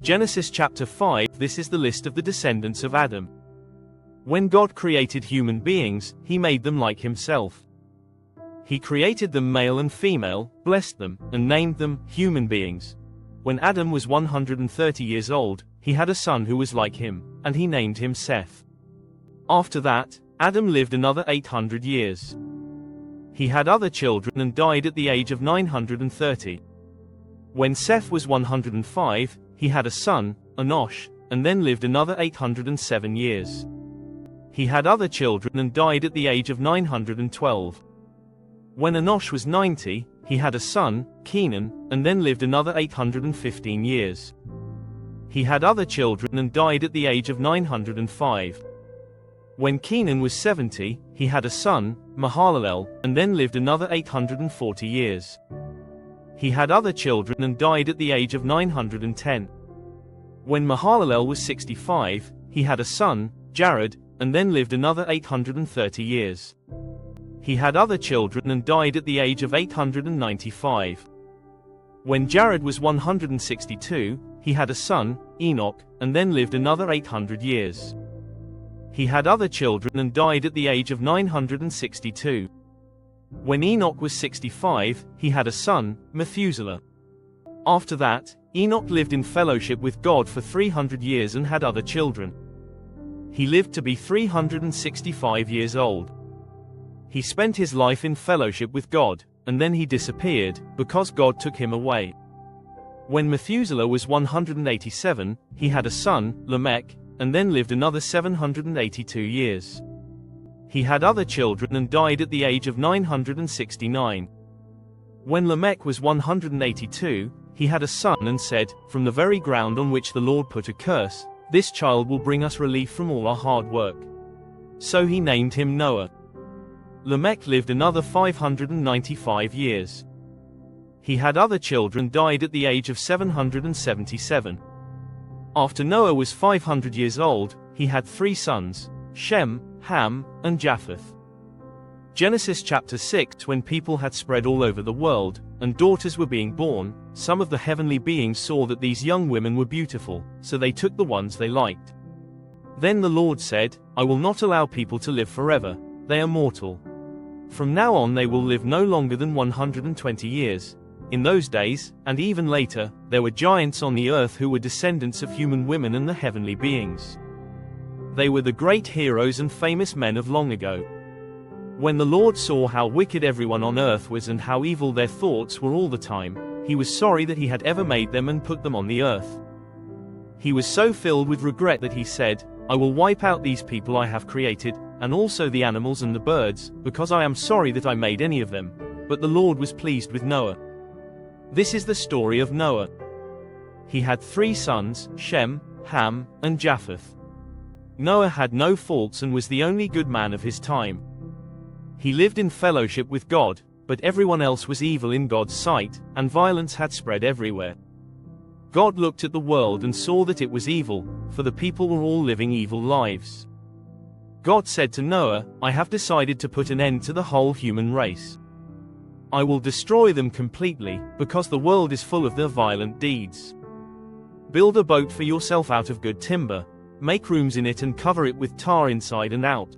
Genesis chapter 5. This is the list of the descendants of Adam. When God created human beings, he made them like himself. He created them male and female, blessed them, and named them human beings. When Adam was 130 years old, he had a son who was like him, and he named him Seth. After that, Adam lived another 800 years. He had other children and died at the age of 930. When Seth was 105, he had a son, Enosh, and then lived another 807 years. He had other children and died at the age of 912. When Enosh was 90, he had a son, Kenan, and then lived another 815 years. He had other children and died at the age of 905. When Kenan was 70, he had a son, Mahalalel, and then lived another 840 years. He had other children and died at the age of 910. When Mahalalel was 65, he had a son, Jared, and then lived another 830 years. He had other children and died at the age of 895. When Jared was 162, he had a son, Enoch, and then lived another 800 years. He had other children and died at the age of 962. When Enoch was 65, he had a son, Methuselah. After that, Enoch lived in fellowship with God for 300 years and had other children. He lived to be 365 years old. He spent his life in fellowship with God, and then he disappeared, because God took him away. When Methuselah was 187, he had a son, Lamech, and then lived another 782 years. He had other children and died at the age of 969. When Lamech was 182, he had a son and said, "From the very ground on which the Lord put a curse, this child will bring us relief from all our hard work." So he named him Noah. Lamech lived another 595 years. He had other children and died at the age of 777. After Noah was 500 years old, he had 3 sons, Shem, Ham, and Japheth. Genesis chapter 6. When people had spread all over the world, and daughters were being born, some of the heavenly beings saw that these young women were beautiful, so they took the ones they liked. Then the Lord said, "I will not allow people to live forever, they are mortal. From now on they will live no longer than 120 years. In those days, and even later, there were giants on the earth who were descendants of human women and the heavenly beings. They were the great heroes and famous men of long ago. When the Lord saw how wicked everyone on earth was and how evil their thoughts were all the time, he was sorry that he had ever made them and put them on the earth. He was so filled with regret that he said, "I will wipe out these people I have created, and also the animals and the birds, because I am sorry that I made any of them." But the Lord was pleased with Noah. This is the story of Noah. He had 3 sons, Shem, Ham, and Japheth. Noah had no faults and was the only good man of his time. He lived in fellowship with God, but everyone else was evil in God's sight, and violence had spread everywhere. God looked at the world and saw that it was evil, for the people were all living evil lives. God said to Noah, "I have decided to put an end to the whole human race. I will destroy them completely, because the world is full of their violent deeds. Build a boat for yourself out of good timber, make rooms in it and cover it with tar inside and out.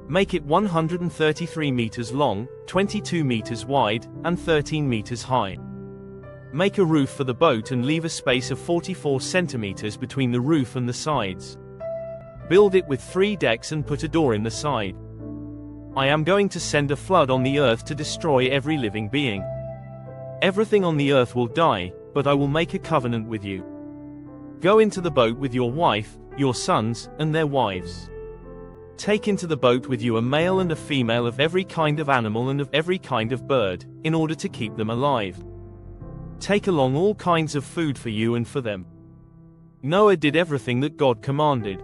Make it 133 meters long, 22 meters wide, and 13 meters high. Make a roof for the boat and leave a space of 44 centimeters between the roof and the sides. Build it with 3 decks and put a door in the side. I am going to send a flood on the earth to destroy every living being. Everything on the earth will die, but I will make a covenant with you. Go into the boat with your wife, your sons, and their wives. Take into the boat with you a male and a female of every kind of animal and of every kind of bird, in order to keep them alive. Take along all kinds of food for you and for them." Noah did everything that God commanded.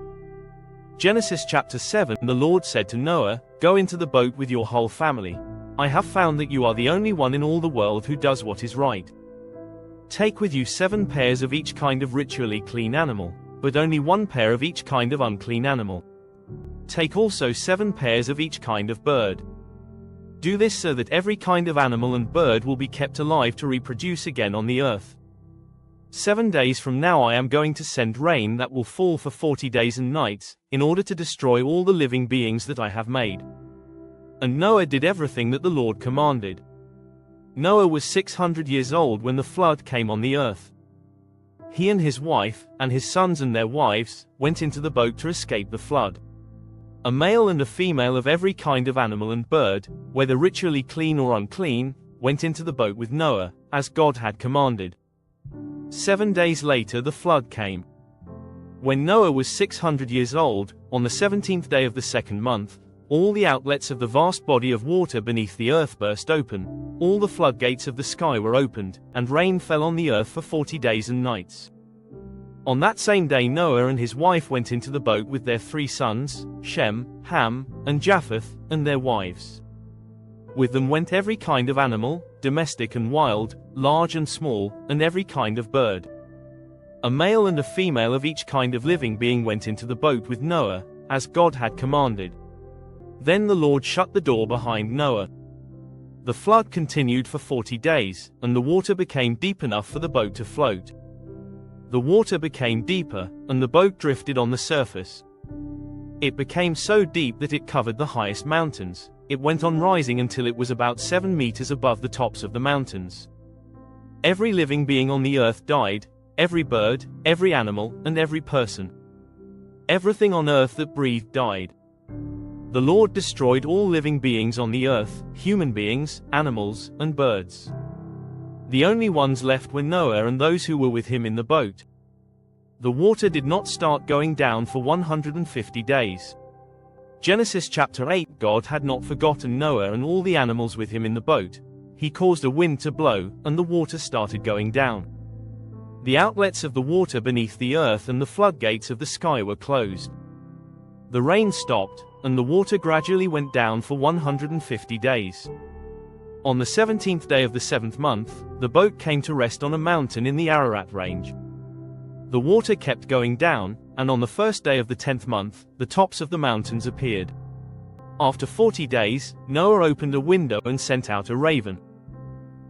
Genesis chapter 7. The Lord said to Noah, "Go into the boat with your whole family. I have found that you are the only one in all the world who does what is right. Take with you 7 pairs of each kind of ritually clean animal, but only 1 pair of each kind of unclean animal. Take also 7 pairs of each kind of bird. Do this so that every kind of animal and bird will be kept alive to reproduce again on the earth. 7 days from now I am going to send rain that will fall for 40 days and nights, in order to destroy all the living beings that I have made." And Noah did everything that the Lord commanded. Noah was 600 years old when the flood came on the earth. He and his wife, and his sons and their wives, went into the boat to escape the flood. A male and a female of every kind of animal and bird, whether ritually clean or unclean, went into the boat with Noah, as God had commanded. 7 days later the flood came. When Noah was 600 years old, on the 17th day of the second month, all the outlets of the vast body of water beneath the earth burst open, all the floodgates of the sky were opened, and rain fell on the earth for 40 days and nights. On that same day Noah and his wife went into the boat with their 3 sons, Shem, Ham, and Japheth, and their wives. With them went every kind of animal, domestic and wild, large and small, and every kind of bird. A male and a female of each kind of living being went into the boat with Noah, as God had commanded. Then the Lord shut the door behind Noah. The flood continued for 40 days, and the water became deep enough for the boat to float. The water became deeper, and the boat drifted on the surface. It became so deep that it covered the highest mountains. It went on rising until it was about 7 meters above the tops of the mountains. Every living being on the earth died, every bird, every animal, and every person. Everything on earth that breathed died. The Lord destroyed all living beings on the earth, human beings, animals, and birds. The only ones left were Noah and those who were with him in the boat. The water did not start going down for 150 days. Genesis chapter 8. God had not forgotten Noah and all the animals with him in the boat. He caused a wind to blow, and the water started going down. The outlets of the water beneath the earth and the floodgates of the sky were closed. The rain stopped, and the water gradually went down for 150 days. On the 17th day of the 7th month, the boat came to rest on a mountain in the Ararat range. The water kept going down, and on the first day of the 10th month, the tops of the mountains appeared. After 40 days, Noah opened a window and sent out a raven.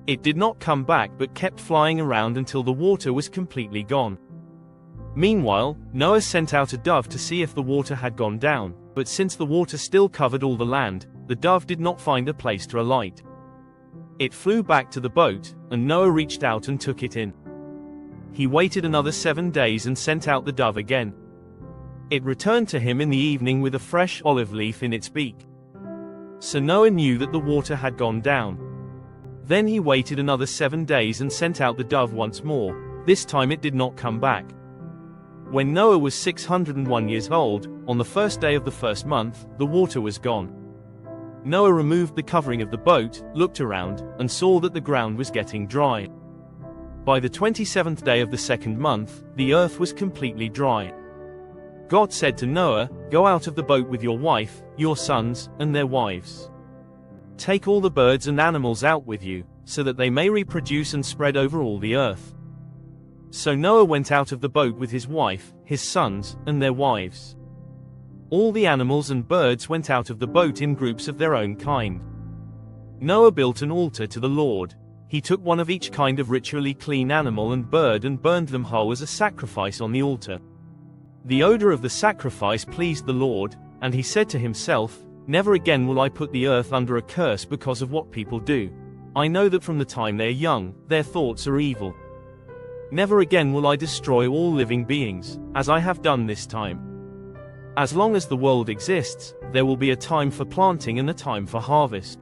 It did not come back but kept flying around until the water was completely gone. Meanwhile, Noah sent out a dove to see if the water had gone down, but since the water still covered all the land, the dove did not find a place to alight. It flew back to the boat, and Noah reached out and took it in. He waited another 7 days and sent out the dove again. It returned to him in the evening with a fresh olive leaf in its beak. So Noah knew that the water had gone down. Then he waited another 7 days and sent out the dove once more. This time it did not come back. When Noah was 601 years old, on the first day of the first month, the water was gone. Noah removed the covering of the boat, looked around, and saw that the ground was getting dry. By the 27th day of the second month, the earth was completely dry. God said to Noah, "Go out of the boat with your wife, your sons, and their wives. Take all the birds and animals out with you, so that they may reproduce and spread over all the earth." So Noah went out of the boat with his wife, his sons, and their wives. All the animals and birds went out of the boat in groups of their own kind. Noah built an altar to the Lord. He took one of each kind of ritually clean animal and bird and burned them whole as a sacrifice on the altar. The odor of the sacrifice pleased the Lord, and he said to himself, "Never again will I put the earth under a curse because of what people do. I know that from the time they are young, their thoughts are evil. Never again will I destroy all living beings, as I have done this time. As long as the world exists, there will be a time for planting and a time for harvest.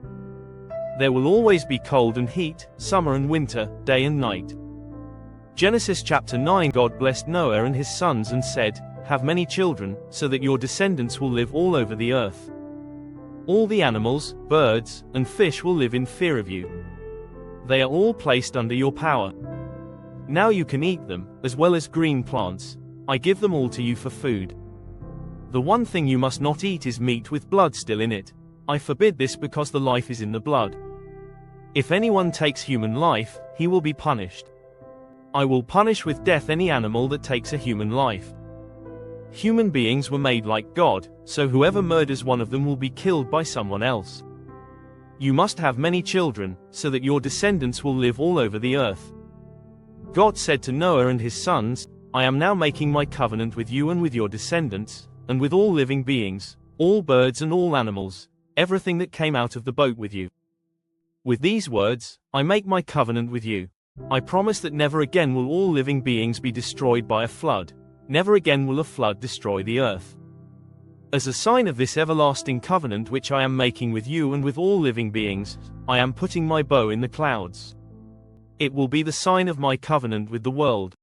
There will always be cold and heat, summer and winter, day and night." Genesis chapter 9. God blessed Noah and his sons and said, "Have many children, so that your descendants will live all over the earth. All the animals, birds, and fish will live in fear of you. They are all placed under your power. Now you can eat them, as well as green plants. I give them all to you for food. The one thing you must not eat is meat with blood still in it. I forbid this because the life is in the blood. If anyone takes human life, he will be punished. I will punish with death any animal that takes a human life. Human beings were made like God, so whoever murders one of them will be killed by someone else. You must have many children, so that your descendants will live all over the earth. God said to Noah and his sons, I am now making my covenant with you and with your descendants, and with all living beings, all birds and all animals, everything that came out of the boat with you. With these words, I make my covenant with you. I promise that never again will all living beings be destroyed by a flood. Never again will a flood destroy the earth. As a sign of this everlasting covenant which I am making with you and with all living beings, I am putting my bow in the clouds. It will be the sign of my covenant with the world.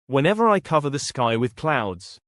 Whenever I cover the sky with clouds,